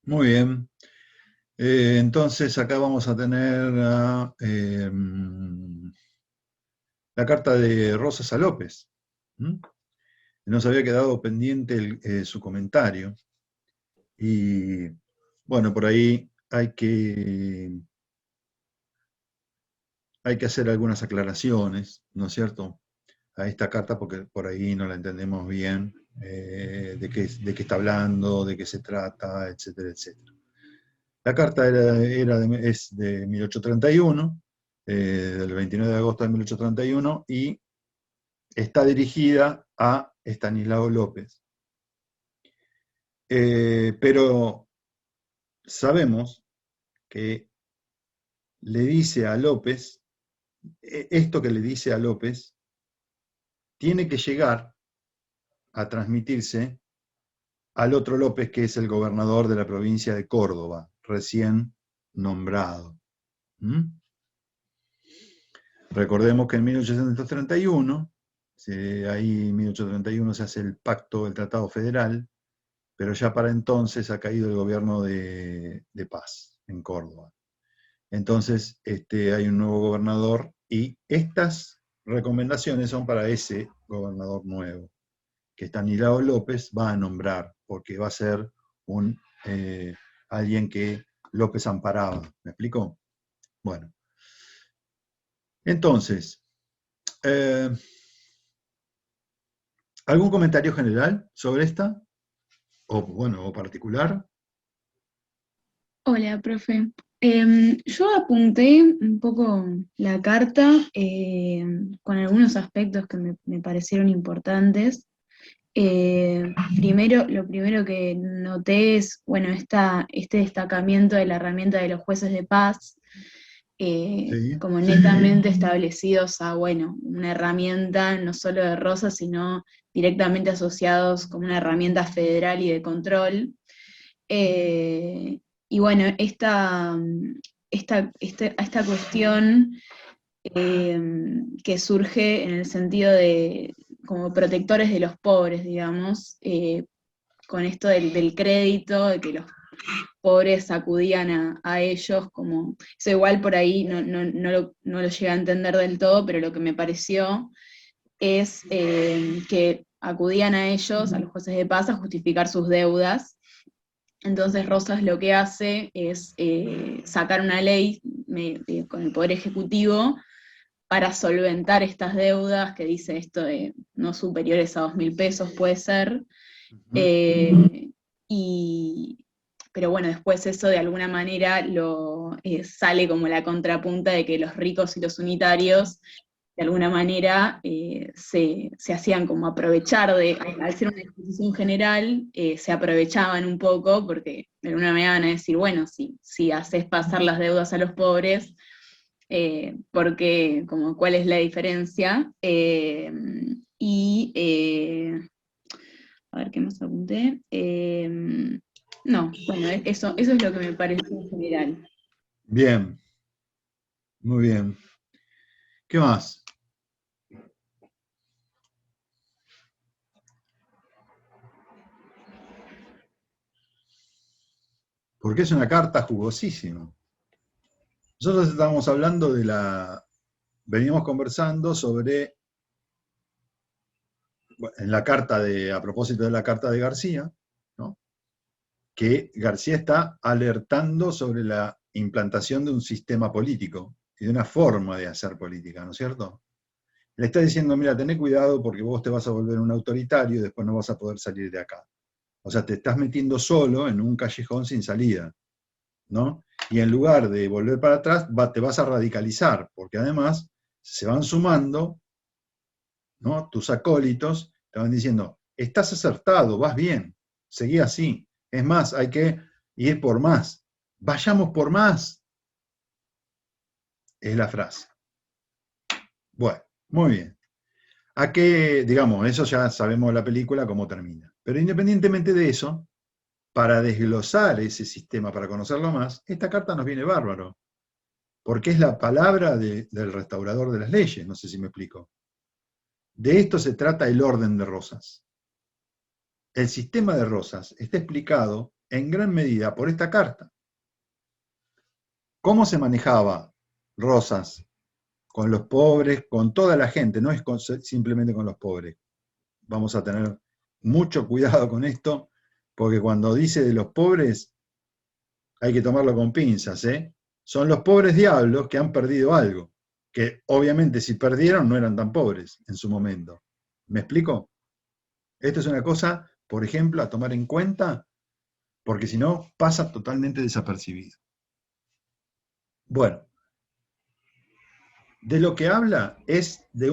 Muy bien. Entonces acá vamos a tener la carta de Rosas a López. ¿Mm? Nos había quedado pendiente su comentario. Y bueno, por ahí hay que hacer algunas aclaraciones, ¿no es cierto? A esta carta porque por ahí no la entendemos bien, de qué está hablando, de qué se trata, etcétera, etcétera. La carta es de 1831, del 29 de agosto de 1831, y está dirigida a Estanislao López. Pero sabemos que le dice a López, esto que le dice a López, tiene que llegar a transmitirse al otro López, que es el gobernador de la provincia de Córdoba, recién nombrado. ¿Mm? Recordemos que en 1831, ahí en 1831 se hace el pacto, el Tratado Federal, pero ya para entonces ha caído el gobierno de paz en Córdoba. Entonces hay un nuevo gobernador y estas recomendaciones son para ese gobernador nuevo, que Estanislao López va a nombrar, porque va a ser un, eh, alguien que López amparaba. ¿Me explico? Bueno, entonces, eh, ¿algún comentario general sobre esta? O bueno, o particular. Hola, profe. Yo apunté un poco la carta con algunos aspectos que me parecieron importantes. Lo primero que noté es, bueno, este destacamiento de la herramienta de los jueces de paz, Sí. como netamente establecidos a, bueno, una herramienta no solo de Rosas, sino directamente asociados como una herramienta federal y de control. Eh, y bueno, esta cuestión eh, que surge en el sentido de como protectores de los pobres, digamos, con esto del crédito, de que los pobres acudían a ellos, como eso igual por ahí no lo llegué a entender del todo, pero lo que me pareció es que acudían a ellos, a los jueces de paz, a justificar sus deudas. Entonces Rosas lo que hace es sacar una ley con el Poder Ejecutivo para solventar estas deudas, que dice esto de no superiores a 2.000 pesos puede ser. Ujú. eh, y, pero bueno, después eso de alguna manera sale como la contrapunta de que los ricos y los unitarios de alguna manera se hacían como aprovechar al ser una exposición general, se aprovechaban un poco porque de alguna manera van a decir, bueno, si haces pasar las deudas a los pobres, porque, como, ¿cuál es la diferencia? Y, a ver qué más apunté. No, bueno, eso es lo que me pareció en general. Bien, muy bien. ¿Qué más? Porque es una carta jugosísima. Nosotros estábamos hablando veníamos conversando sobre, bueno, en la carta a propósito de la carta de García, ¿no? Que García está alertando sobre la implantación de un sistema político y de una forma de hacer política, ¿no es cierto? Le está diciendo, mira, tené cuidado porque vos te vas a volver un autoritario y después no vas a poder salir de acá. O sea, te estás metiendo solo en un callejón sin salida, ¿no? Y en lugar de volver para atrás, te vas a radicalizar, porque además se van sumando, ¿no? Tus acólitos te van diciendo, estás acertado, vas bien, seguí así. Es más, hay que ir por más. Vayamos por más, es la frase. Bueno, muy bien. A que, digamos, eso ya sabemos la película cómo termina. Pero independientemente de eso, para desglosar ese sistema, para conocerlo más, esta carta nos viene bárbaro, porque es la palabra del restaurador de las leyes, no sé si me explico. De esto se trata el orden de Rosas. El sistema de Rosas está explicado en gran medida por esta carta. ¿Cómo se manejaba Rosas con los pobres, con toda la gente? No es simplemente con los pobres. Vamos a tener mucho cuidado con esto, porque cuando dice de los pobres, hay que tomarlo con pinzas, ¿eh? Son los pobres diablos que han perdido algo, que obviamente si perdieron no eran tan pobres en su momento. ¿Me explico? Esto es una cosa, por ejemplo, a tomar en cuenta, porque si no, pasa totalmente desapercibido. Bueno, de lo que habla es de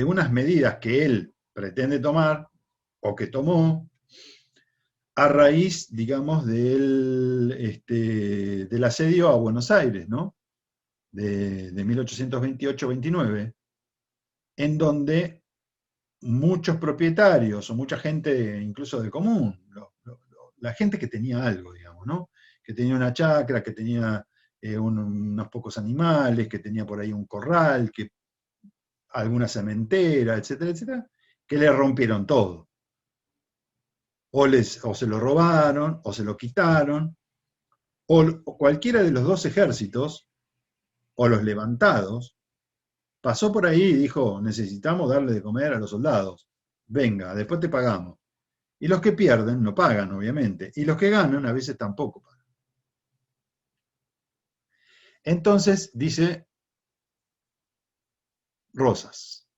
unas medidas que él pretende tomar, o que tomó, a raíz, digamos, del asedio a Buenos Aires, ¿no? De 1828-29, en donde muchos propietarios o mucha gente, incluso del común, la gente que tenía algo, digamos, ¿no? Que tenía una chacra, que tenía unos pocos animales, que tenía por ahí un corral, que alguna cementera, etcétera, etcétera, que le rompieron todo. O se lo robaron, o se lo quitaron, o cualquiera de los dos ejércitos, o los levantados, pasó por ahí y dijo, necesitamos darle de comer a los soldados. Venga, después te pagamos. Y los que pierden no pagan, obviamente. Y los que ganan a veces tampoco pagan. Entonces dice Rosas.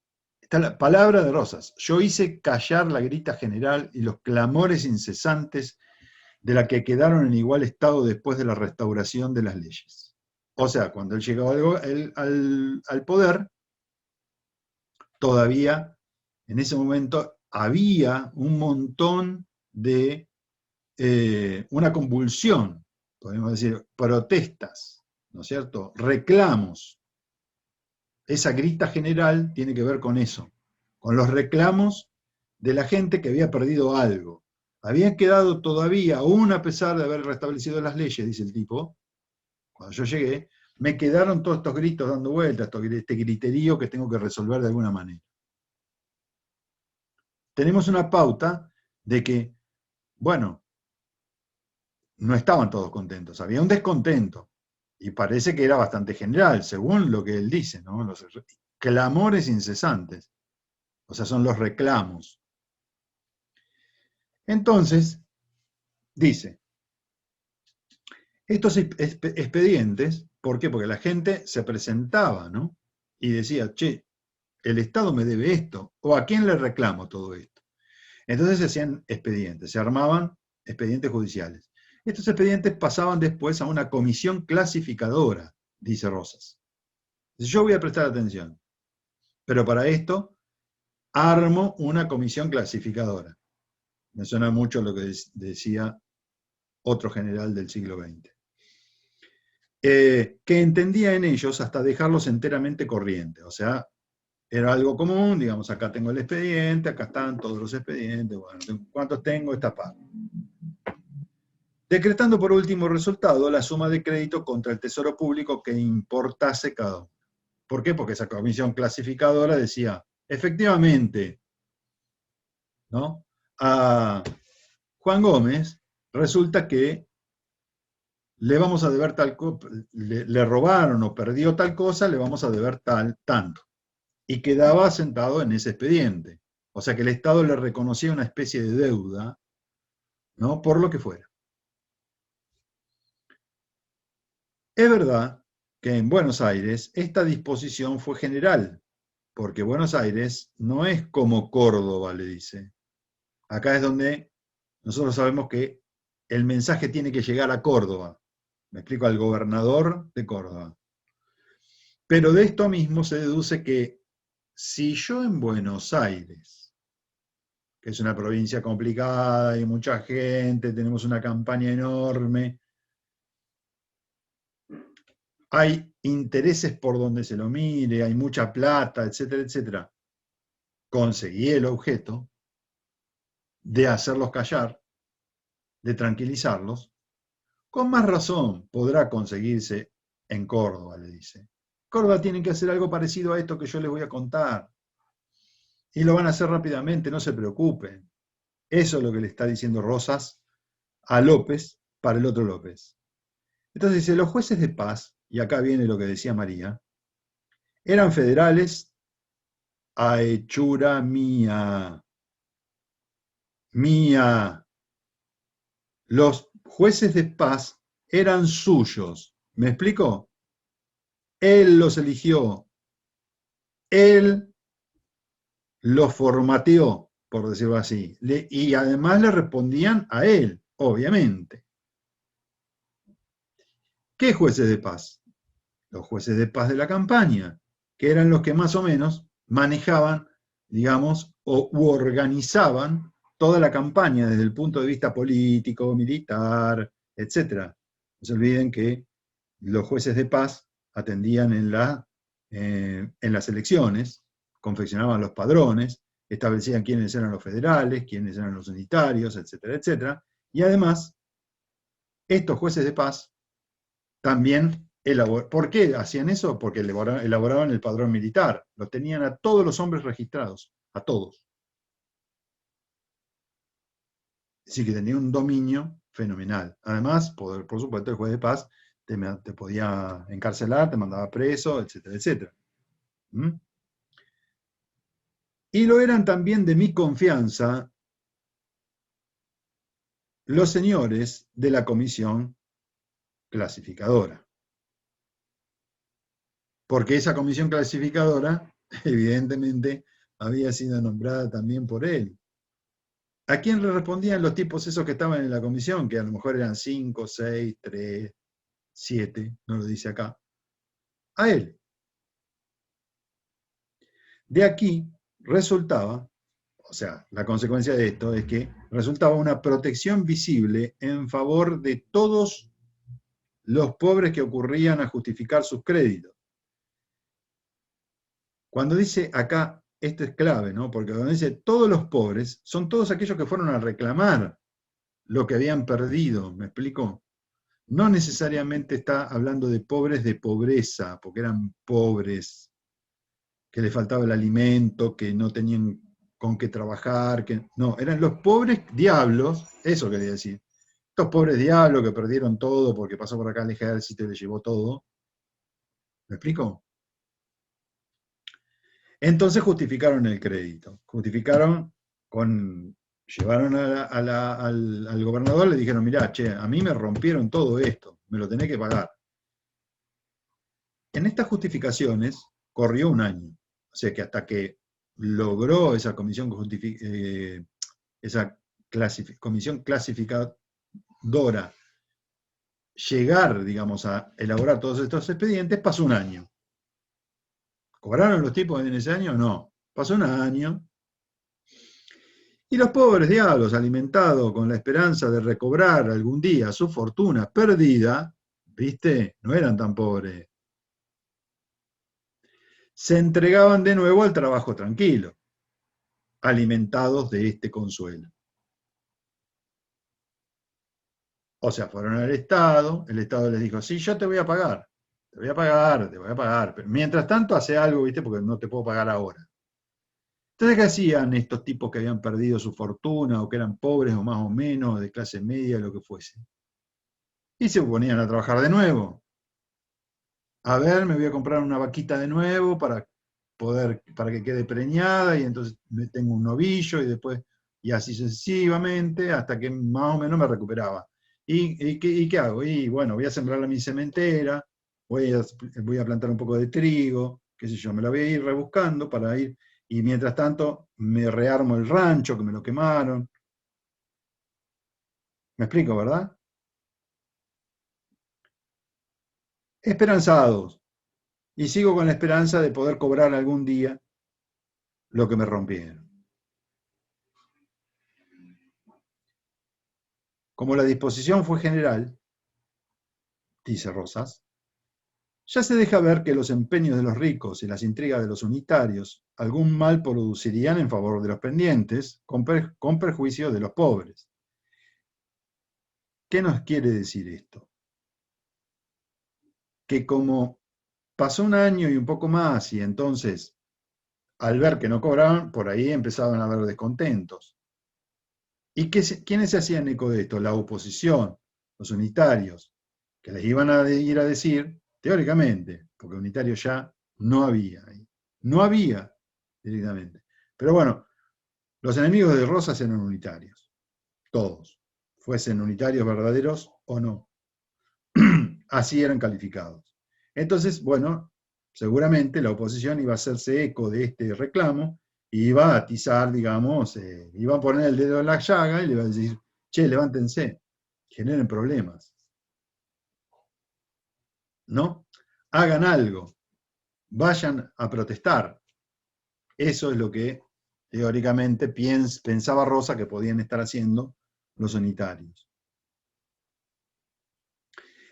Está la palabra de Rosas. Yo hice callar la grita general y los clamores incesantes de la que quedaron en igual estado después de la restauración de las leyes. O sea, cuando él llegó al poder, todavía en ese momento había un montón de una convulsión, podemos decir, protestas, ¿no es cierto? Reclamos. Esa grita general tiene que ver con eso, con los reclamos de la gente que había perdido algo. Habían quedado todavía, aún a pesar de haber restablecido las leyes, dice el tipo, cuando yo llegué, me quedaron todos estos gritos dando vueltas, este griterío que tengo que resolver de alguna manera. Tenemos una pauta de que, bueno, no estaban todos contentos, había un descontento, y parece que era bastante general, según lo que él dice, ¿no? Los clamores incesantes, o sea, son los reclamos. Entonces, dice, estos expedientes, ¿por qué? Porque la gente se presentaba, ¿no? Y decía, che, el Estado me debe esto, o ¿a quién le reclamo todo esto? Entonces se hacían expedientes, se armaban expedientes judiciales. Estos expedientes pasaban después a una comisión clasificadora, dice Rosas. Yo voy a prestar atención, pero para esto armo una comisión clasificadora. Me suena mucho lo que decía otro general del siglo XX. Que entendía en ellos hasta dejarlos enteramente corrientes. O sea, era algo común, digamos, acá tengo el expediente, acá están todos los expedientes, bueno, ¿cuántos tengo? Esta parte. Decretando por último resultado la suma de crédito contra el Tesoro Público que importase cada uno. ¿Por qué? Porque esa comisión clasificadora decía, efectivamente, ¿no? A Juan Gómez resulta que le vamos a deber tal cosa, le robaron o perdió tal cosa, le vamos a deber tanto. Y quedaba sentado en ese expediente. O sea que el Estado le reconocía una especie de deuda, ¿no? Por lo que fuera. Es verdad que en Buenos Aires esta disposición fue general, porque Buenos Aires no es como Córdoba, le dice. Acá es donde nosotros sabemos que el mensaje tiene que llegar a Córdoba. Me explico, al gobernador de Córdoba. Pero de esto mismo se deduce que si yo en Buenos Aires, que es una provincia complicada, hay mucha gente, tenemos una campaña enorme, hay intereses por donde se lo mire, hay mucha plata, etcétera, etcétera, conseguí el objeto de hacerlos callar, de tranquilizarlos, con más razón podrá conseguirse en Córdoba, le dice. Córdoba tiene que hacer algo parecido a esto que yo les voy a contar. Y lo van a hacer rápidamente, no se preocupen. Eso es lo que le está diciendo Rosas a López para el otro López. Entonces dice, los jueces de paz, y acá viene lo que decía María, eran federales a hechura mía. Mía. Los jueces de paz eran suyos. ¿Me explico? Él los eligió. Él los formateó, por decirlo así. Y además le respondían a él, obviamente. ¿Qué jueces de paz? Los jueces de paz de la campaña, que eran los que más o menos manejaban, digamos, u organizaban toda la campaña desde el punto de vista político, militar, etc. No se olviden que los jueces de paz atendían en las elecciones, confeccionaban los padrones, establecían quiénes eran los federales, quiénes eran los unitarios, etcétera, etcétera. Y además, estos jueces de paz también elaboraban. ¿Por qué hacían eso? Porque elaboraban el padrón militar. Los tenían a todos los hombres registrados, a todos. Así que tenía un dominio fenomenal. Además, por supuesto, el juez de paz te podía encarcelar, te mandaba preso, etcétera, etcétera. ¿Mm? Y lo eran también de mi confianza los señores de la comisión clasificadora. Porque esa comisión clasificadora, evidentemente, había sido nombrada también por él. ¿A quién le respondían los tipos esos que estaban en la comisión? Que a lo mejor eran 5, 6, 3, 7, no lo dice acá. A él. De aquí resultaba, o sea, la consecuencia de esto es que resultaba una protección visible en favor de todos los pobres que ocurrían a justificar sus créditos. Cuando dice acá, esto es clave, ¿no? Porque cuando dice todos los pobres, son todos aquellos que fueron a reclamar lo que habían perdido, ¿me explico? No necesariamente está hablando de pobres de pobreza, porque eran pobres, que les faltaba el alimento, que no tenían con qué trabajar, no, eran los pobres diablos, eso quería decir. Estos pobres diablos que perdieron todo porque pasó por acá el ejército y les llevó todo. ¿Me explico? Entonces justificaron el crédito. Llevaron al gobernador, le dijeron, mirá, che, a mí me rompieron todo esto, me lo tenés que pagar. En estas justificaciones corrió un año. O sea que hasta que logró esa comisión, comisión clasificadora llegar, digamos, a elaborar todos estos expedientes, pasó un año. ¿Cobraron los tipos en ese año? No. Pasó un año. Y los pobres diablos, alimentados con la esperanza de recobrar algún día su fortuna perdida, ¿viste? No eran tan pobres. Se entregaban de nuevo al trabajo tranquilo, alimentados de este consuelo. O sea, fueron al Estado, el Estado les dijo, sí, yo te voy a pagar, te voy a pagar, te voy a pagar, pero mientras tanto hace algo, ¿viste? Porque no te puedo pagar ahora. Entonces, ¿qué hacían estos tipos que habían perdido su fortuna o que eran pobres o más o menos, de clase media, lo que fuese? Y se ponían a trabajar de nuevo. A ver, me voy a comprar una vaquita de nuevo para que quede preñada y entonces tengo un novillo y después, y así sucesivamente, hasta que más o menos me recuperaba. ¿Y qué hago? Y bueno, voy a sembrar mi sementera, voy a plantar un poco de trigo, qué sé yo, me la voy a ir rebuscando para ir, y mientras tanto me rearmo el rancho que me lo quemaron. ¿Me explico, verdad? Esperanzados. Y sigo con la esperanza de poder cobrar algún día lo que me rompieron. Como la disposición fue general, dice Rosas, ya se deja ver que los empeños de los ricos y las intrigas de los unitarios algún mal producirían en favor de los pendientes, con perjuicio de los pobres. ¿Qué nos quiere decir esto? Que como pasó un año y un poco más, y entonces, al ver que no cobraban, por ahí empezaban a haber descontentos. ¿Y quiénes se hacían eco de esto? La oposición, los unitarios, que les iban a ir a decir, teóricamente, porque unitarios ya no había ahí. No había directamente. Pero bueno, los enemigos de Rosas eran unitarios, todos, fuesen unitarios verdaderos o no. Así eran calificados. Entonces, bueno, seguramente la oposición iba a hacerse eco de este reclamo y iba a atizar, digamos, iba a poner el dedo en la llaga y le iba a decir, che, levántense, generen problemas, ¿no? Hagan algo, vayan a protestar. Eso es lo que teóricamente pensaba Rosa que podían estar haciendo los unitarios.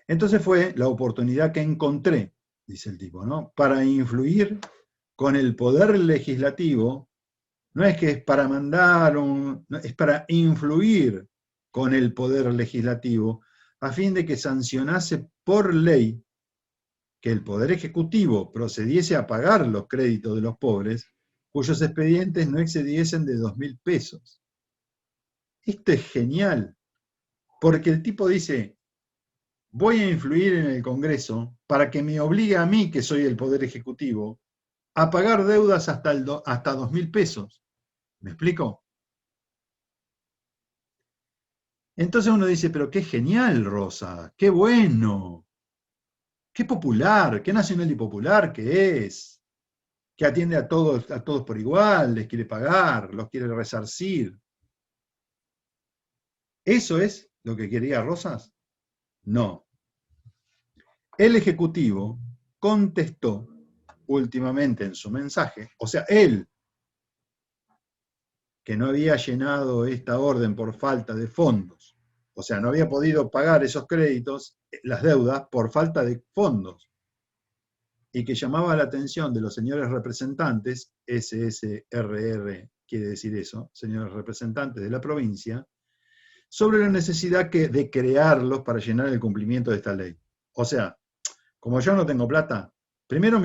Entonces fue la oportunidad que encontré, dice el tipo, ¿no? Para influir con el poder legislativo. No es que es para mandar, es para influir con el poder legislativo a fin de que sancionase por ley que el poder ejecutivo procediese a pagar los créditos de los pobres cuyos expedientes no excediesen de 2.000 pesos. Esto es genial, porque el tipo dice, voy a influir en el Congreso para que me obligue a mí, que soy el poder ejecutivo, a pagar deudas hasta 2.000 pesos. ¿Me explico? Entonces uno dice, pero qué genial, Rosa, qué bueno, qué popular, qué nacional y popular que atiende a todos por igual, les quiere pagar, los quiere resarcir. ¿Eso es lo que quería Rosas? No. El Ejecutivo contestó últimamente en su mensaje, o sea, él, que no había llenado esta orden por falta de fondos, o sea, no había podido pagar esos créditos, las deudas, por falta de fondos, y que llamaba la atención de los señores representantes, SSRR quiere decir eso, señores representantes de la provincia, sobre la necesidad de crearlos para llenar el cumplimiento de esta ley. O sea, como yo no tengo plata, primero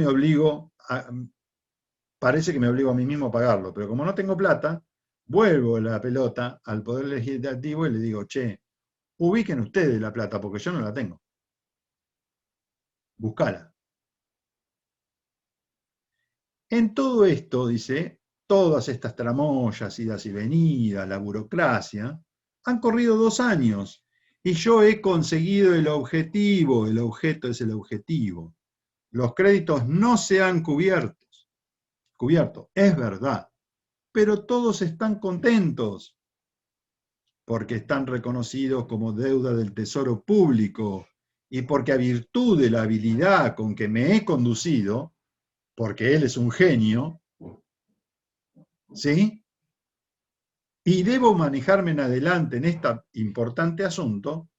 parece que me obligo a mí mismo a pagarlo, pero como no tengo plata, vuelvo la pelota al Poder Legislativo y le digo, che, ubiquen ustedes la plata porque yo no la tengo. Buscala. En todo esto, dice, todas estas tramoyas, idas y venidas, la burocracia, han corrido 2 años y yo he conseguido el objetivo, el objeto es el objetivo. Los créditos no se han cubierto, es verdad, pero todos están contentos porque están reconocidos como deuda del Tesoro Público y porque a virtud de la habilidad con que me he conducido, porque él es un genio, ¿sí? Y debo manejarme en adelante en este importante asunto,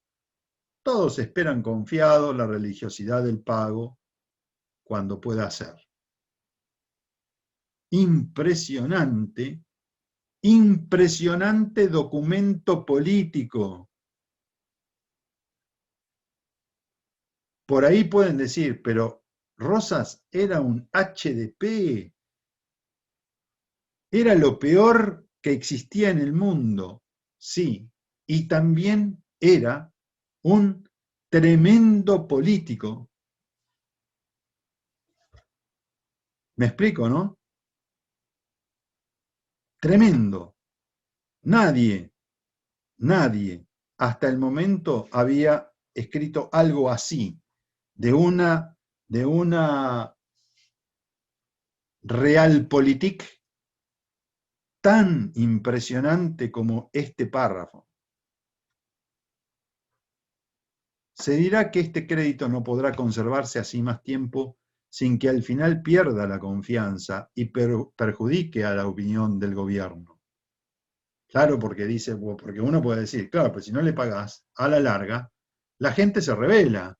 todos esperan confiados la religiosidad del pago cuando pueda ser. Impresionante, impresionante documento político. Por ahí pueden decir, pero Rosas era un HDP, era lo peor que existía en el mundo, sí, y también era un tremendo político. ¿Me explico, no? Tremendo. Nadie, nadie hasta el momento había escrito algo así, de una realpolitik tan impresionante como este párrafo. Se dirá que este crédito no podrá conservarse así más tiempo sin que al final pierda la confianza y perjudique a la opinión del gobierno. Claro, porque uno puede decir, claro, pues si no le pagás, a la larga, la gente se rebela.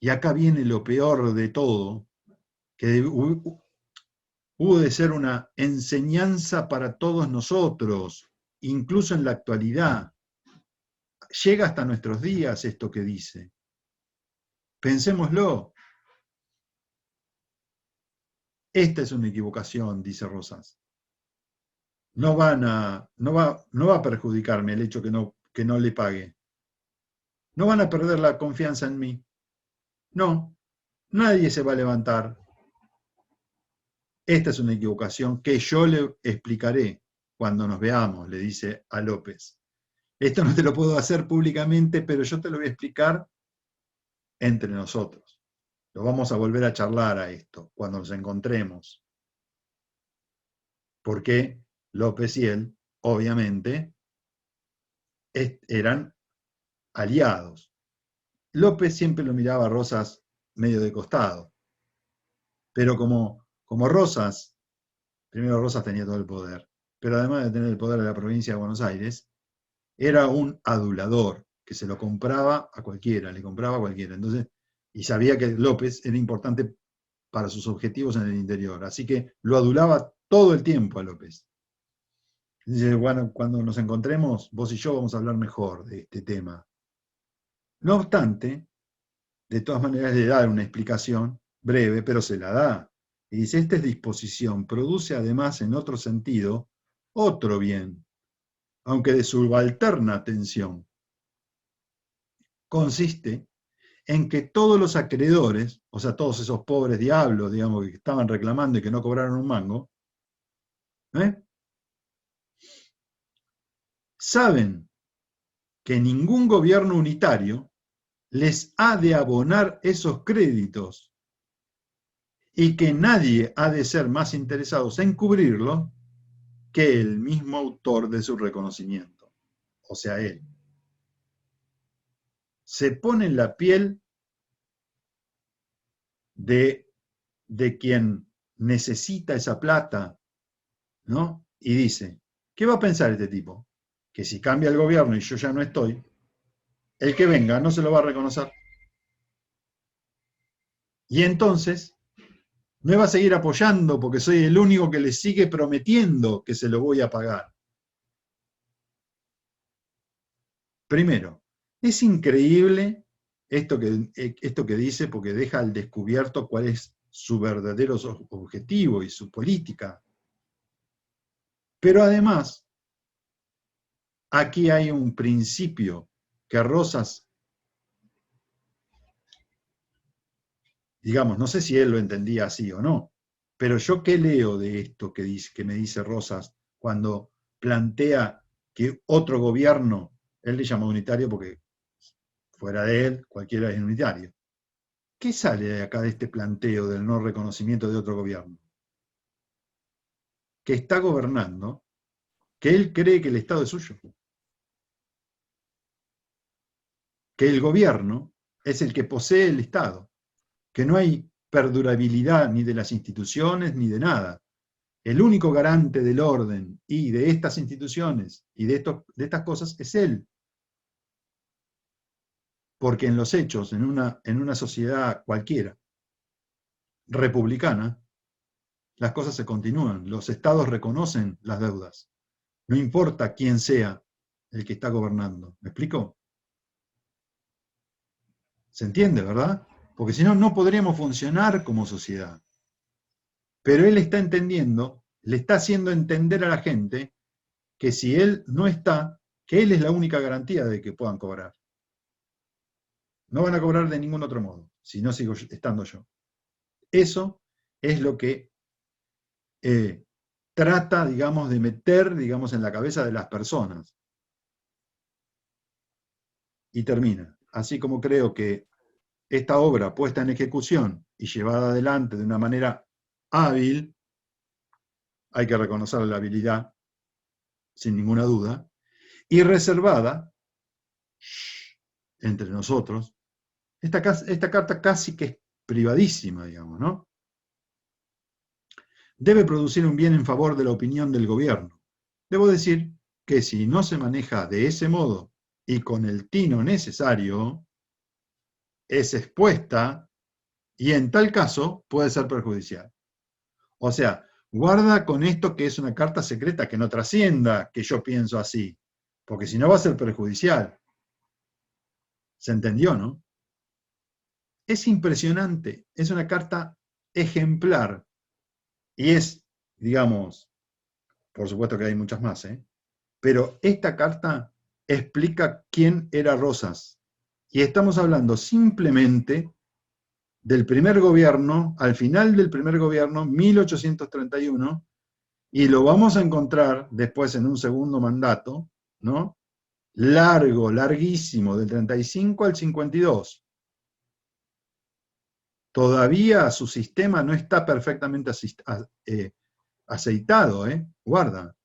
Y acá viene lo peor de todo, que hubo de ser una enseñanza para todos nosotros, incluso en la actualidad. Llega hasta nuestros días esto que dice. Pensémoslo. Esta es una equivocación, dice Rosas. no va a perjudicarme el hecho que no le pague. No van a perder la confianza en mí. No, nadie se va a levantar. Esta es una equivocación que yo le explicaré cuando nos veamos, le dice a López. Esto no te lo puedo hacer públicamente, pero yo te lo voy a explicar entre nosotros. Lo vamos a volver a charlar a esto cuando nos encontremos. Porque López y él, obviamente, eran aliados. López siempre lo miraba a Rosas medio de costado. Pero como Rosas, primero Rosas tenía todo el poder, pero además de tener el poder de la provincia de Buenos Aires, era un adulador, que se lo compraba a cualquiera, le compraba a cualquiera. Entonces, y sabía que López era importante para sus objetivos en el interior. Así que lo adulaba todo el tiempo a López. Dice, bueno, cuando nos encontremos, vos y yo vamos a hablar mejor de este tema. No obstante, de todas maneras le da una explicación breve, pero se la da. Y dice, esta disposición produce además en otro sentido otro bien, aunque de subalterna atención. Consiste en que todos los acreedores, o sea, todos esos pobres diablos, digamos, que estaban reclamando y que no cobraron un mango, ¿eh? Saben que ningún gobierno unitario les ha de abonar esos créditos y que nadie ha de ser más interesado en cubrirlo que el mismo autor de su reconocimiento, o sea, él. Se pone en la piel de quien necesita esa plata, ¿no? Y dice, ¿qué va a pensar este tipo? Que si cambia el gobierno y yo ya no estoy, el que venga no se lo va a reconocer. Y entonces me va a seguir apoyando porque soy el único que le sigue prometiendo que se lo voy a pagar. Primero, es increíble esto que dice porque deja al descubierto cuál es su verdadero objetivo y su política. Pero además, aquí hay un principio que Rosas, digamos, no sé si él lo entendía así o no, pero yo qué leo de esto que me dice Rosas cuando plantea que otro gobierno, él le llama unitario porque fuera de él cualquiera es unitario. ¿Qué sale de acá de este planteo del no reconocimiento de otro gobierno? Que está gobernando, que él cree que el Estado es suyo, que el gobierno es el que posee el Estado, que no hay perdurabilidad ni de las instituciones ni de nada. El único garante del orden y de estas instituciones y de estas cosas es él. Porque en los hechos, en una sociedad cualquiera, republicana, las cosas se continúan. Los estados reconocen las deudas. No importa quién sea el que está gobernando. ¿Me explico? ¿Se entiende, verdad? Porque si no, no podríamos funcionar como sociedad. Pero él está entendiendo, le está haciendo entender a la gente que si él no está, que él es la única garantía de que puedan cobrar. No van a cobrar de ningún otro modo, si no sigo estando yo. Eso es lo que trata, digamos, de meter, digamos, en la cabeza de las personas. Y termina. Así como creo que esta obra puesta en ejecución y llevada adelante de una manera hábil, hay que reconocer la habilidad, sin ninguna duda, y reservada, entre nosotros, esta carta casi que es privadísima, digamos, ¿no? Debe producir un bien en favor de la opinión del gobierno. Debo decir que si no se maneja de ese modo y con el tino necesario, es expuesta y en tal caso puede ser perjudicial. O sea, guarda con esto que es una carta secreta que no trascienda que yo pienso así, porque si no va a ser perjudicial. ¿Se entendió, no? Es impresionante, es una carta ejemplar y es, digamos, por supuesto que hay muchas más, pero esta carta explica quién era Rosas. Y estamos hablando simplemente del primer gobierno, al final del primer gobierno, 1831, y lo vamos a encontrar después en un segundo mandato, ¿no? Largo, larguísimo, del 35 al 52. Todavía su sistema no está perfectamente aceitado, guarda.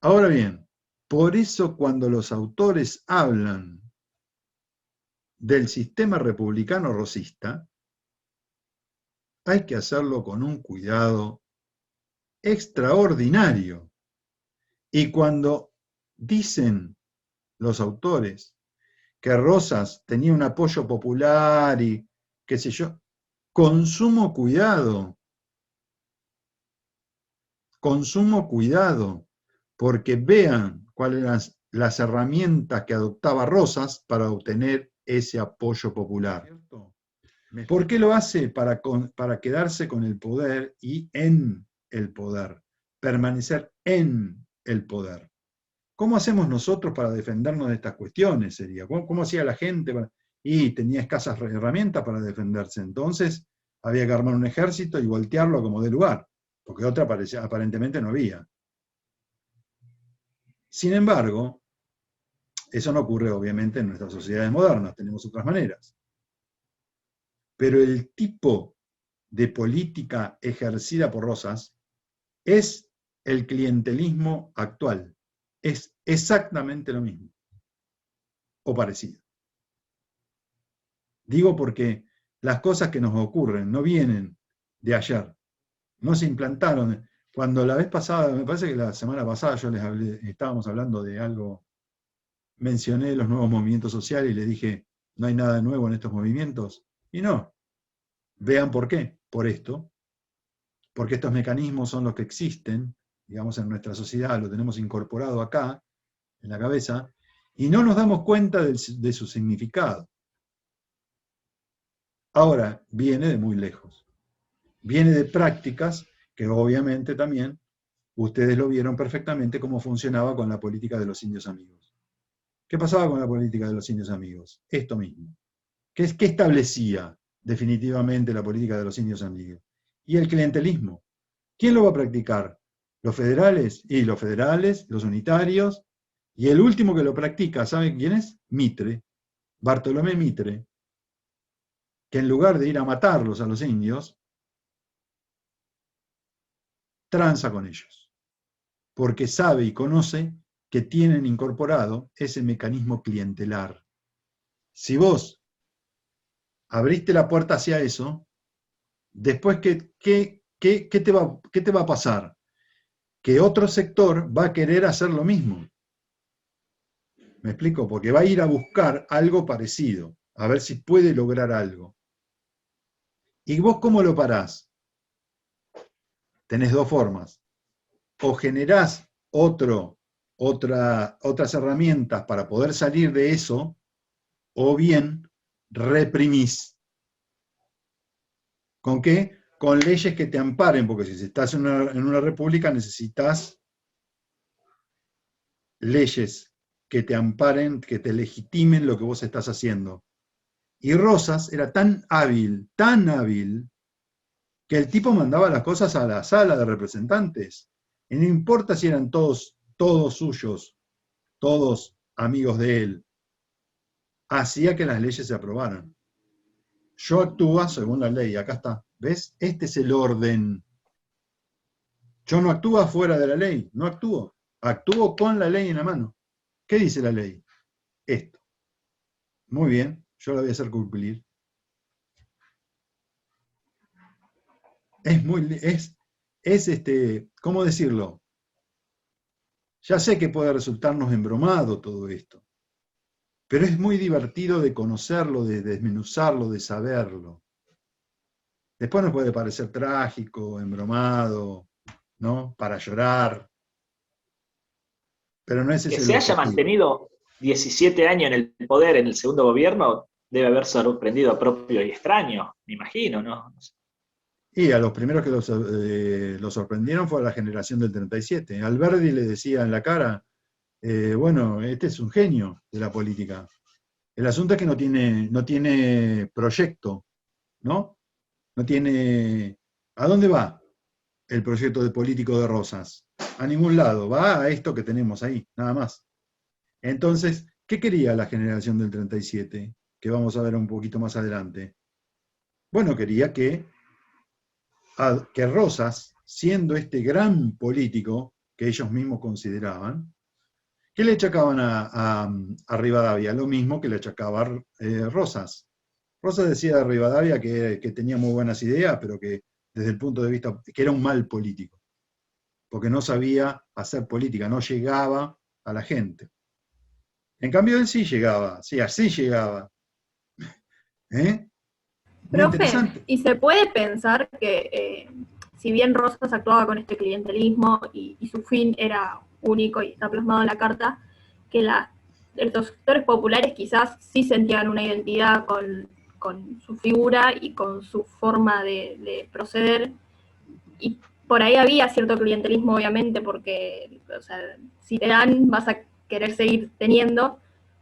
Ahora bien, por eso cuando los autores hablan del sistema republicano rosista, hay que hacerlo con un cuidado extraordinario. Y cuando dicen los autores que Rosas tenía un apoyo popular y qué sé yo, con sumo cuidado, porque vean cuáles eran las herramientas que adoptaba Rosas para obtener ese apoyo popular. ¿Por qué lo hace? Para quedarse con el poder y en el poder, permanecer en el poder. ¿Cómo hacemos nosotros para defendernos de estas cuestiones? Sería, ¿cómo hacía la gente? Y tenía escasas herramientas para defenderse. Entonces había que armar un ejército y voltearlo como de lugar, porque otra aparentemente no había. Sin embargo, eso no ocurre obviamente en nuestras sociedades modernas, tenemos otras maneras. Pero el tipo de política ejercida por Rosas es el clientelismo actual. Es exactamente lo mismo, o parecido. Digo porque las cosas que nos ocurren no vienen de ayer, no se implantaron. Cuando la vez pasada, me parece que la semana pasada yo les hablé, estábamos hablando de algo, mencioné los nuevos movimientos sociales y les dije, no hay nada nuevo en estos movimientos. Y no, vean por qué, por esto, porque estos mecanismos son los que existen, digamos, en nuestra sociedad, lo tenemos incorporado acá, en la cabeza, y no nos damos cuenta de su significado. Ahora, viene de muy lejos. Viene de prácticas que obviamente también ustedes lo vieron perfectamente cómo funcionaba con la política de los indios amigos. ¿Qué pasaba con la política de los indios amigos? Esto mismo. ¿Qué establecía definitivamente la política de los indios amigos? Y el clientelismo. ¿Quién lo va a practicar? ¿Los federales? Y los federales, los unitarios. Y el último que lo practica, ¿saben quién es? Mitre. Bartolomé Mitre, que en lugar de ir a matarlos a los indios, tranza con ellos, porque sabe y conoce que tienen incorporado ese mecanismo clientelar. Si vos abriste la puerta hacia eso, después, ¿qué te va a pasar? Que otro sector va a querer hacer lo mismo. ¿Me explico? Porque va a ir a buscar algo parecido, a ver si puede lograr algo. ¿Y vos cómo lo parás? Tenés dos formas. O generás otras herramientas para poder salir de eso, o bien reprimís. ¿Con qué? Con leyes que te amparen, porque si estás en una república necesitas leyes que te amparen, que te legitimen lo que vos estás haciendo. Y Rosas era tan hábil, que el tipo mandaba las cosas a la sala de representantes. Y no importa si eran todos suyos, todos amigos de él, hacía que las leyes se aprobaran. Yo actúo según la ley, acá está, ¿ves? Este es el orden. Yo no actúo fuera de la ley, no actúo. Actúo con la ley en la mano. ¿Qué dice la ley? Esto. Muy bien, yo lo voy a hacer cumplir. ¿Cómo decirlo? Ya sé que puede resultarnos embromado todo esto, pero es muy divertido de conocerlo, de desmenuzarlo, de saberlo. Después nos puede parecer trágico, embromado, ¿no? Para llorar, pero no es ese Que el se haya objetivo. mantenido 17 años en el poder, en el segundo gobierno, debe haber sorprendido a propios y extraños, me imagino, ¿no? Y a los primeros que lo sorprendieron fue a la generación del 37. Alberdi le decía en la cara, bueno, este es un genio de la política. El asunto es que no tiene proyecto, ¿no? No tiene... ¿A dónde va el proyecto de político de Rosas? A ningún lado, va a esto que tenemos ahí, nada más. Entonces, ¿qué quería la generación del 37? Que vamos a ver un poquito más adelante. Bueno, quería que Rosas, siendo este gran político que ellos mismos consideraban, ¿qué le achacaban a Rivadavia? Lo mismo que le achacaba Rosas. Rosas decía de Rivadavia que tenía muy buenas ideas, pero que desde el punto de vista, que era un mal político, porque no sabía hacer política, no llegaba a la gente. En cambio él sí llegaba, sí, así llegaba. ¿Eh? Muy Profe, interesante. y se puede pensar que si bien Rosas actuaba con este clientelismo y su fin era único y está plasmado en la carta, que los sectores populares quizás sí sentían una identidad con su figura y con su forma de proceder, y por ahí había cierto clientelismo, obviamente, porque, o sea, si te dan, vas a querer seguir teniendo,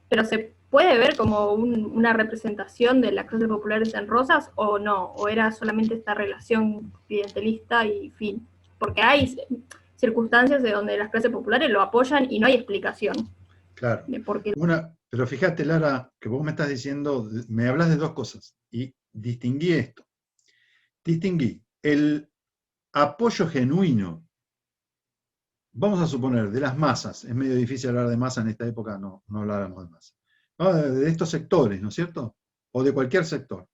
pero se puede ver como una representación de las clases populares en Rosas, o no, o era solamente esta relación clientelista y fin, porque hay circunstancias de donde las clases populares lo apoyan y no hay explicación Claro. de por qué. Pero fíjate, Lara, que vos me estás diciendo, me hablas de dos cosas, y distinguí esto. Distinguí el apoyo genuino, vamos a suponer, de las masas, es medio difícil hablar de masa en esta época, no habláramos de masa, de estos sectores, ¿no es cierto? O de cualquier sector.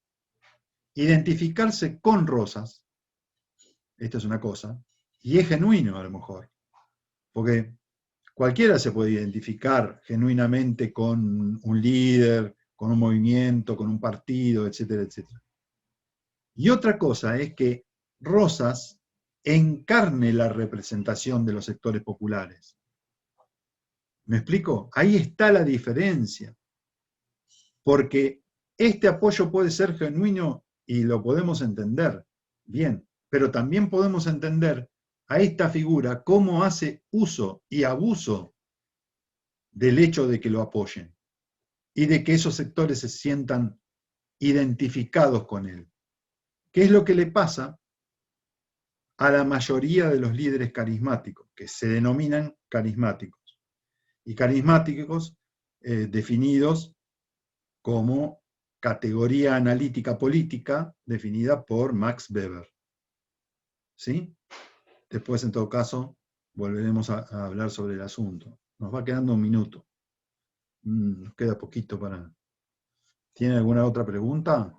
Identificarse con Rosas, esto es una cosa, y es genuino a lo mejor, porque cualquiera se puede identificar genuinamente con un líder, con un movimiento, con un partido, etcétera, etcétera. Y otra cosa es que Rosas encarne la representación de los sectores populares. ¿Me explico? Ahí está la diferencia. Porque este apoyo puede ser genuino y lo podemos entender bien, pero también podemos entender a esta figura cómo hace uso y abuso del hecho de que lo apoyen y de que esos sectores se sientan identificados con él. ¿Qué es lo que le pasa a la mayoría de los líderes carismáticos, que se denominan carismáticos? Y carismáticos definidos como categoría analítica política definida por Max Weber. ¿Sí? Después, en todo caso, volveremos a hablar sobre el asunto. Nos va quedando un minuto. Nos queda poquito para... ¿Tiene alguna otra pregunta?